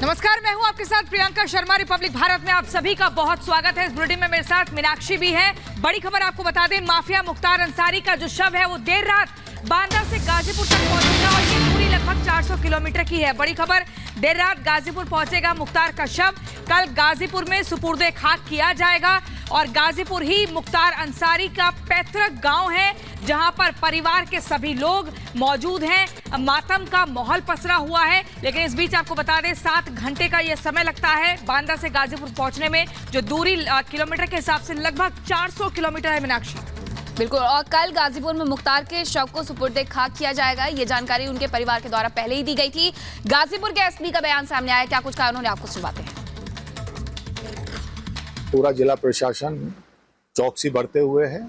नमस्कार, मैं हूं आपके साथ प्रियंका शर्मा। रिपब्लिक भारत में आप सभी का बहुत स्वागत है। इस बुलेटिन में मेरे साथ मीनाक्षी भी है। बड़ी खबर आपको बता दें, माफिया मुख्तार अंसारी का जो शव है वो देर रात बांदा से गाजीपुर तक पहुंचेगा और ये दूरी लगभग 400 किलोमीटर की है। बड़ी खबर, देर रात गाजीपुर पहुंचेगा मुख्तार का शव। कल गाजीपुर में सुपुर्दे खाक किया जाएगा और गाजीपुर ही मुख्तार अंसारी का पैतृक गांव है, जहां पर परिवार के सभी लोग मौजूद हैं। मातम का माहौल पसरा हुआ है, लेकिन इस बीच आपको बता दें 7 घंटे का यह समय लगता है बांदा से गाजीपुर पहुंचने में, जो दूरी किलोमीटर के हिसाब से लगभग 400 किलोमीटर है। मीनाक्षी, बिल्कुल। और कल गाजीपुर में मुख्तार के शव को सुपुर्दे खाक किया जाएगा। ये जानकारी उनके परिवार के द्वारा पहले ही दी गई थी। गाजीपुर के एसपी का बयान सामने आया, क्या कुछ कहा उन्होंने, आपको सुनवाते हैं। पूरा जिला प्रशासन चौकसी बढ़ते हुए है।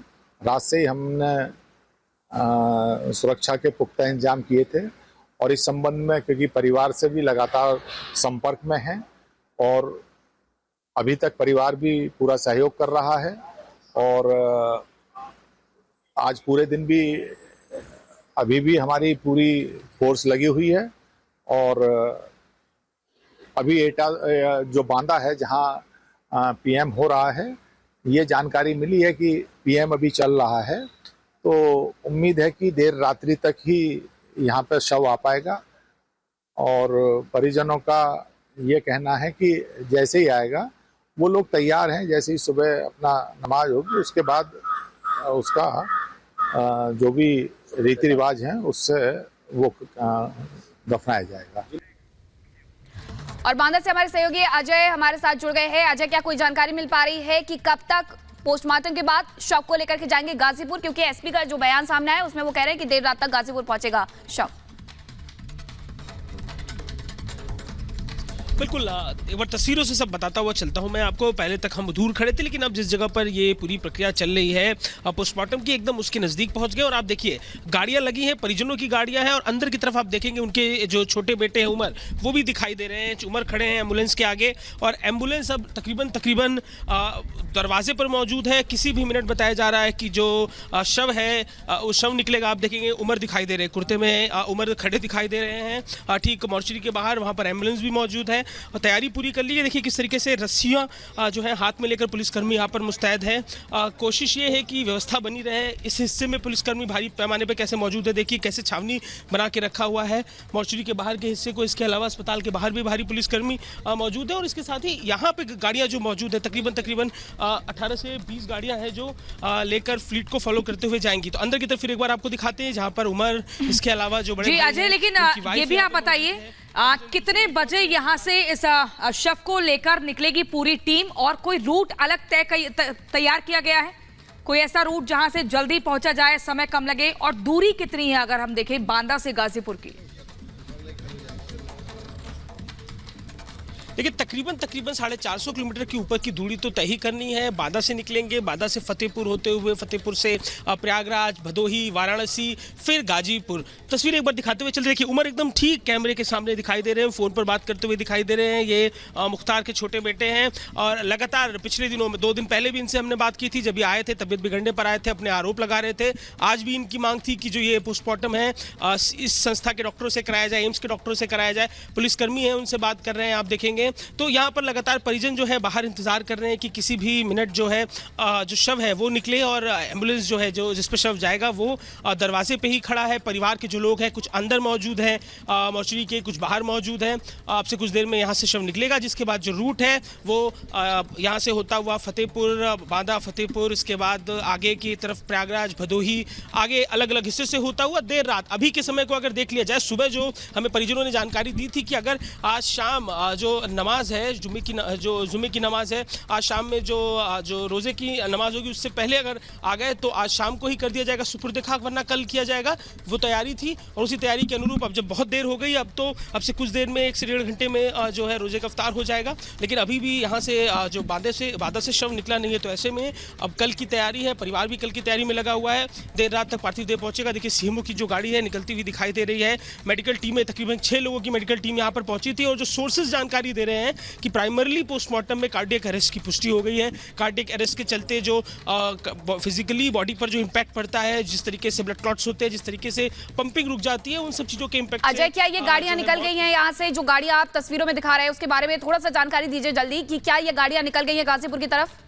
रात से ही हमने सुरक्षा के पुख्ता इंतजाम किए थे और इस संबंध में क्योंकि परिवार से भी लगातार संपर्क में हैं और अभी तक परिवार भी पूरा सहयोग कर रहा है और आज पूरे दिन भी अभी भी हमारी पूरी फोर्स लगी हुई है और अभी एटा जो बांदा है जहां पीएम हो रहा है, ये जानकारी मिली है कि पीएम अभी चल रहा है, तो उम्मीद है कि देर रात्रि तक ही यहाँ पर शव आ पाएगा और परिजनों का ये कहना है कि जैसे ही आएगा वो लोग तैयार हैं। जैसे ही सुबह अपना नमाज होगी उसके बाद उसका जो भी रीति रिवाज हैं उससे वो दफनाया जाएगा। और बांदा से हमारे सहयोगी अजय हमारे साथ जुड़ गए हैं। अजय, क्या कोई जानकारी मिल पा रही है कि कब तक पोस्टमार्टम के बाद शव को लेकर के जाएंगे गाजीपुर? क्योंकि एसपी का जो बयान सामने आया उसमें वो कह रहे हैं कि देर रात तक गाजीपुर पहुंचेगा शव। बिल्कुल, एक बार तस्वीरों से सब बताता हुआ चलता हूं मैं आपको। पहले तक हम दूर खड़े थे, लेकिन अब जिस जगह पर ये पूरी प्रक्रिया चल रही है पोस्टमार्टम की, एकदम उसके नज़दीक पहुंच गए और आप देखिए गाड़ियां लगी हैं, परिजनों की गाड़ियां हैं और अंदर की तरफ आप देखेंगे उनके जो छोटे बेटे हैं उमर, वो भी दिखाई दे रहे हैं। उमर खड़े हैं एम्बुलेंस के आगे और एम्बुलेंस अब तकरीबन दरवाजे पर मौजूद है। किसी भी मिनट बताया जा रहा है कि जो शव है वो शव निकलेगा। आप देखेंगे उमर दिखाई दे रहे हैं, कुर्ते में उमर खड़े दिखाई दे रहे हैं ठीक मॉर्चरी के बाहर। वहाँ पर एम्बुलेंस भी मौजूद है और तैयारी पूरी कर ली है। देखिए किस तरीके से रस्सियां जो है हाथ में लेकर पुलिसकर्मी यहाँ पर मुस्तैद है। कोशिश ये है कि व्यवस्था बनी रहे। इस हिस्से में पुलिसकर्मी भारी पैमाने पे कैसे मौजूद है, देखिए कैसे छावनी बना के रखा हुआ है मॉर्चरी के बाहर के हिस्से को। इसके अलावा अस्पताल के बाहर भी भारी पुलिसकर्मी मौजूद है और इसके साथ ही यहाँ पे गाड़ियाँ जो मौजूद है तकरीबन 18 से 20 गाड़ियाँ हैं जो लेकर फ्लीट को फॉलो करते हुए जाएंगी। तो अंदर की तरफ फिर एक बार आपको दिखाते हैं जहाँ पर उमर, इसके अलावा जो बड़े अजय, लेकिन ये भी आप बताइए कितने बजे यहाँ से इस शव को लेकर निकलेगी पूरी टीम और कोई रूट अलग तैयार किया गया है? कोई ऐसा रूट जहां से जल्दी पहुंचा जाए, समय कम लगे? और दूरी कितनी है अगर हम देखें बांदा से गाजीपुर की? देखिए तकरीबन 450 किलोमीटर के ऊपर की दूरी तो तय ही करनी है। बांदा से निकलेंगे, बांदा से फतेहपुर होते हुए, फतेहपुर से प्रयागराज, भदोही, वाराणसी, फिर गाजीपुर। तस्वीर एक बार दिखाते हुए चल रही है। उमर एकदम ठीक कैमरे के सामने दिखाई दे रहे हैं, फ़ोन पर बात करते हुए दिखाई दे रहे हैं। ये मुख्तार के छोटे बेटे हैं और लगातार पिछले दिनों में 2 दिन पहले भी इनसे हमने बात की थी, जब ये आए थे तबियत बिगड़ने पर आए थे, अपने आरोप लगा रहे थे। आज भी इनकी मांग थी कि जो ये पोस्टमार्टम है इस संस्था के डॉक्टरों से कराया जाए, एम्स के डॉक्टरों से कराया जाए। पुलिसकर्मी हैं, उनसे बात कर रहे हैं, आप देखेंगे। तो यहाँ पर लगातार परिजन जो है बाहर इंतजार कर रहे हैं कि किसी भी मिनट जो है जो शव है वो निकले और एम्बुलेंस जो है जो जिस पर शव जाएगा वो दरवाजे पे ही खड़ा है। परिवार के जो लोग हैं कुछ अंदर मौजूद हैं मॉर्चरी के, कुछ बाहर मौजूद हैं। आपसे कुछ देर में यहाँ से शव निकलेगा, जिसके बाद जो रूट है वो यहाँ से होता हुआ फतेहपुर, बांदा, फतेहपुर, इसके बाद आगे की तरफ प्रयागराज, भदोही, आगे अलग अलग हिस्से से होता हुआ देर रात। अभी के समय को अगर देख लिया जाए, सुबह जो हमें परिजनों ने जानकारी दी थी कि अगर आज शाम जो नमाज है, जुमे की नमाज है, आज शाम में जो रोजे की नमाज होगी उससे पहले अगर आ गए तो आज शाम को ही कर दिया जाएगा सुपुर्द खाक, वरना कल किया जाएगा। वो तैयारी थी और उसी तैयारी के अनुरूप अब जब बहुत देर हो गई, अब से कुछ देर में 1 से 1.5 घंटे में जो है रोजे का इफ्तार हो जाएगा। लेकिन अभी भी यहाँ से जो बांदा से शव निकला नहीं है, तो ऐसे में अब कल की तैयारी है। परिवार भी कल की तैयारी में लगा हुआ है। देर रात तक पार्थिव देह पहुंचेगा। देखिए सीएमओ की जो गाड़ी है निकलती हुई दिखाई दे रही है। मेडिकल टीमें, तकरीबन 6 लोगों की मेडिकल टीम यहाँ पर पहुंची थी और जो सोर्सेज जानकारी दे दे रहे हैं कि प्राइमरली पोस्टमार्टम में कार्डियक अरेस्ट की पुष्टि हो गई है। कार्डियक अरेस्ट के चलते जो फिजिकली बॉडी पर जो इम्पैक्ट पड़ता है, जिस तरीके से ब्लड क्लॉट्स होते हैं, जिस तरीके से पंपिंग रुक जाती है, उन सब चीजों के इम्पैक्ट। अजय, क्या ये गाड़ियां निकल गई हैं यहाँ से? जो गाड़ियां आप तस्वीरों में दिखा रहे हैं उसके बारे में थोड़ा सा जानकारी दीजिए जल्दी, कि क्या ये गाड़ियां निकल गई हैं गाजीपुर की तरफ?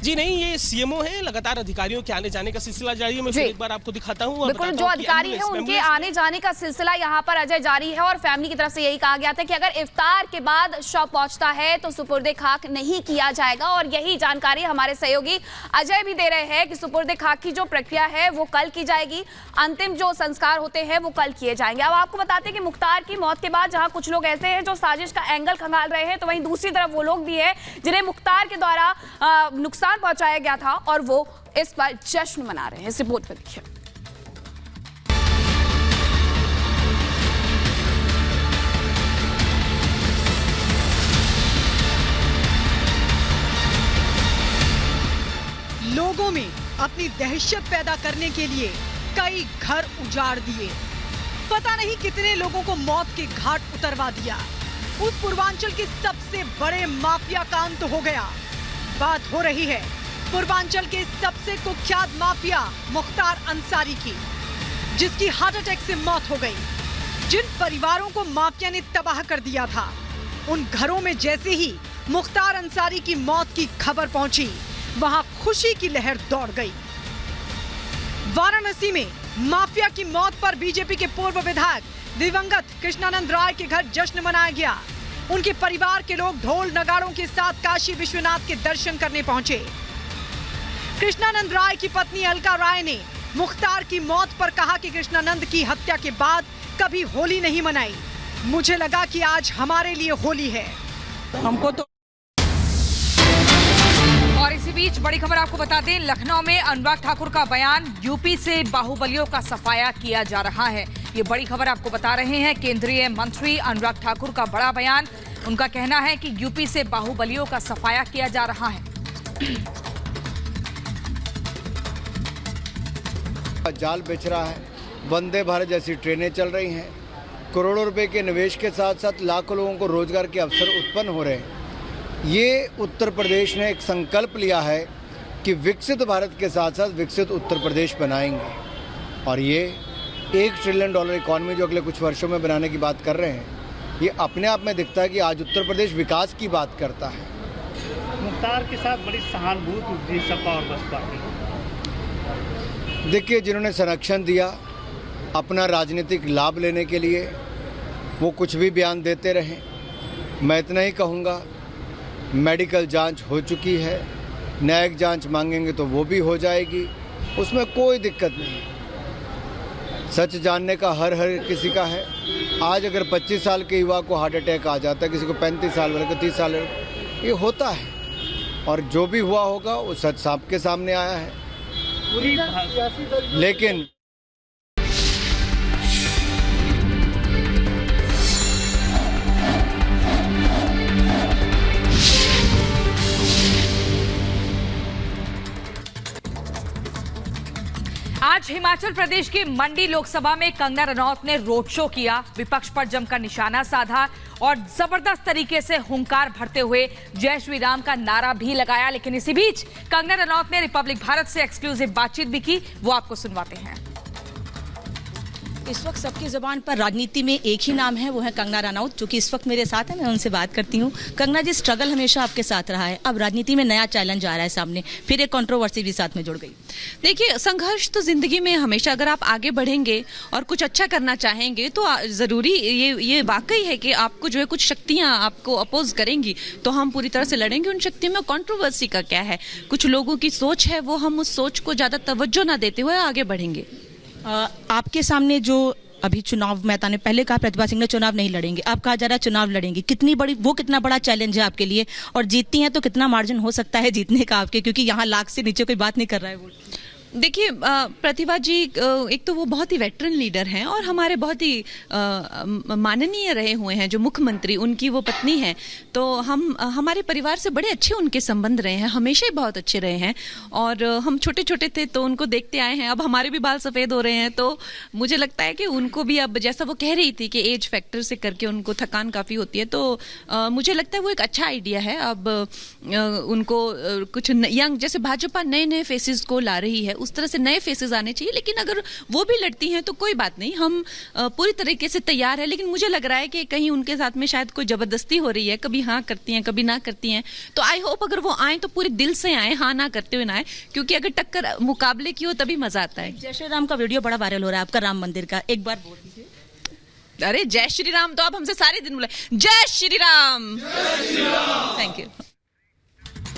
जी नहीं, ये सीएमओ है, लगातार अधिकारियों के आने जाने का सिलसिला जारी है। मैं फिर एक बार आपको दिखाता हूँ। बिल्कुल, जो अधिकारी है उनके आने जाने का सिलसिला यहाँ पर अजय जारी है और फैमिली की तरफ से यही कहा गया था कि अगर इफ्तार के बाद शव पहुंचता है तो सुपुर्दे खाक नहीं किया जाएगा, और यही जानकारी हमारे सहयोगी अजय भी दे रहे हैं कि सुपुर्दे खाक की जो प्रक्रिया है वो कल की जाएगी, अंतिम जो संस्कार होते हैं वो कल किए जाएंगे। अब आपको बताते हैं कि मुख्तार की मौत के बाद जहाँ कुछ लोग ऐसे हैं जो साजिश का एंगल खंगाल रहे हैं, तो वहीं दूसरी तरफ वो लोग भी है जिन्हें मुख्तार के द्वारा नुकसान पहुंचाया गया था और वो इस पर जश्न मना रहे हैं। इस रिपोर्ट में देखिए। लोगों में अपनी दहशत पैदा करने के लिए कई घर उजाड़ दिए, पता नहीं कितने लोगों को मौत के घाट उतरवा दिया। उस पूर्वांचल के सबसे बड़े माफिया का अंत हो गया। बात हो रही है पूर्वांचल के सबसे कुख्यात माफिया मुख्तार अंसारी की, जिसकी हार्ट अटैक से मौत हो गई। जिन परिवारों को माफिया ने तबाह कर दिया था, उन घरों में जैसे ही मुख्तार अंसारी की मौत की खबर पहुंची, वहां खुशी की लहर दौड़ गई। वाराणसी में माफिया की मौत पर बीजेपी के पूर्व विधायक दिवंगत कृष्णानंद राय के घर जश्न मनाया गया। उनके परिवार के लोग ढोल नगाड़ों के साथ काशी विश्वनाथ के दर्शन करने पहुंचे। कृष्णानंद राय की पत्नी अलका राय ने मुख्तार की मौत पर कहा कि कृष्णानंद की हत्या के बाद कभी होली नहीं मनाई। मुझे लगा कि आज हमारे लिए होली है। हमको तो। और इसी बीच बड़ी खबर आपको बता दें, लखनऊ में अनुराग ठाकुर का बयान, यूपी से बाहुबलियों का सफाया किया जा रहा है। ये बड़ी खबर आपको बता रहे हैं, केंद्रीय मंत्री अनुराग ठाकुर का बड़ा बयान। उनका कहना है कि यूपी से बाहुबलियों का सफाया किया जा रहा है। जाल बेच रहा है, वंदे भारत जैसी ट्रेनें चल रही हैं, करोड़ों रुपए के निवेश के साथ साथ लाखों लोगों को रोजगार के अवसर उत्पन्न हो रहे हैं। ये उत्तर प्रदेश ने एक संकल्प लिया है कि विकसित भारत के साथ साथ विकसित उत्तर प्रदेश बनाएंगे, और ये $1 ट्रिलियन इकॉनमी जो अगले कुछ वर्षों में बनाने की बात कर रहे हैं, ये अपने आप में दिखता है कि आज उत्तर प्रदेश विकास की बात करता है। मुख्तार के साथ बड़ी सहानुभूति उठी सपा और बसपा की। देखिए, जिन्होंने संरक्षण दिया अपना राजनीतिक लाभ लेने के लिए, वो कुछ भी बयान देते रहे। मैं इतना ही कहूँगा, मेडिकल जांच हो चुकी है, न्यायिक जांच मांगेंगे तो वो भी हो जाएगी, उसमें कोई दिक्कत नहीं। सच जानने का हर किसी का है। आज अगर 25 साल के युवा को हार्ट अटैक आ जाता है, किसी को 35 साल वाले को 30 साल, ये होता है, और जो भी हुआ होगा वो सच सबके सामने आया है। लेकिन आज हिमाचल प्रदेश की मंडी लोकसभा में कंगना रनौत ने रोड शो किया, विपक्ष पर जमकर निशाना साधा और जबरदस्त तरीके से हुंकार भरते हुए जय श्री राम का नारा भी लगाया। लेकिन इसी बीच कंगना रनौत ने रिपब्लिक भारत से एक्सक्लूसिव बातचीत भी की, वो आपको सुनवाते हैं। इस वक्त सबकी ज़बान पर राजनीति में एक ही नाम है, वो है कंगना रनौत, जो कि इस वक्त मेरे साथ है। मैं उनसे बात करती हूँ। कंगना जी, स्ट्रगल हमेशा आपके साथ रहा है, अब राजनीति में नया चैलेंज आ रहा है सामने, फिर एक कंट्रोवर्सी भी साथ में जुड़ गई। देखिए, संघर्ष तो जिंदगी में हमेशा, अगर आप आगे बढ़ेंगे और कुछ अच्छा करना चाहेंगे तो ज़रूरी ये वाकई है कि आपको जो है कुछ शक्तियाँ आपको अपोज करेंगी, तो हम पूरी तरह से लड़ेंगे उन शक्तियों में। कंट्रोवर्सी का क्या है, कुछ लोगों की सोच है, वो हम उस सोच को ज़्यादा तवज्जो ना देते हुए आगे बढ़ेंगे। आपके सामने जो अभी चुनाव मैदान, पहले कहा प्रतिभा सिंह ने चुनाव नहीं लड़ेंगे, अब कहा जा रहा है चुनाव लड़ेंगे, कितना बड़ा चैलेंज है आपके लिए, और जीतती हैं तो कितना मार्जिन हो सकता है जीतने का आपके, क्योंकि यहाँ लाख से नीचे कोई बात नहीं कर रहा है वोट। देखिए प्रतिभा जी एक तो वो बहुत ही वेटरन लीडर हैं और हमारे बहुत ही माननीय रहे हुए हैं जो मुख्यमंत्री, उनकी वो पत्नी हैं। तो हम हमारे परिवार से बड़े अच्छे उनके संबंध रहे हैं, हमेशा ही बहुत अच्छे रहे हैं। और हम छोटे छोटे थे तो उनको देखते आए हैं, अब हमारे भी बाल सफ़ेद हो रहे हैं। तो मुझे लगता है कि उनको भी अब, जैसा वो कह रही थी कि एज फैक्टर से करके उनको थकान काफ़ी होती है, तो मुझे लगता है वो एक अच्छा आइडिया है। अब उनको कुछ यंग, जैसे भाजपा नए नए फेसेस को ला रही है, उस तरह से नए फेसेस आने चाहिए। लेकिन अगर वो भी लड़ती हैं तो कोई बात नहीं, हम पूरी तरीके से तैयार है। लेकिन मुझे लग रहा है कि कहीं उनके साथ में शायद कोई जबरदस्ती हो रही है, कभी हाँ करती हैं कभी ना करती हैं। तो आई होप अगर वो आए तो पूरे दिल से आए, हाँ ना करते हुए ना आए, क्योंकि अगर टक्कर मुकाबले की हो तभी मजा आता है। जय श्री राम का वीडियो बड़ा वायरल हो रहा है आपका, राम मंदिर का, एक बार बोल दीजिए। अरे जय श्री राम तो आप हमसे सारे दिन बोले, जय श्री राम, थैंक यू।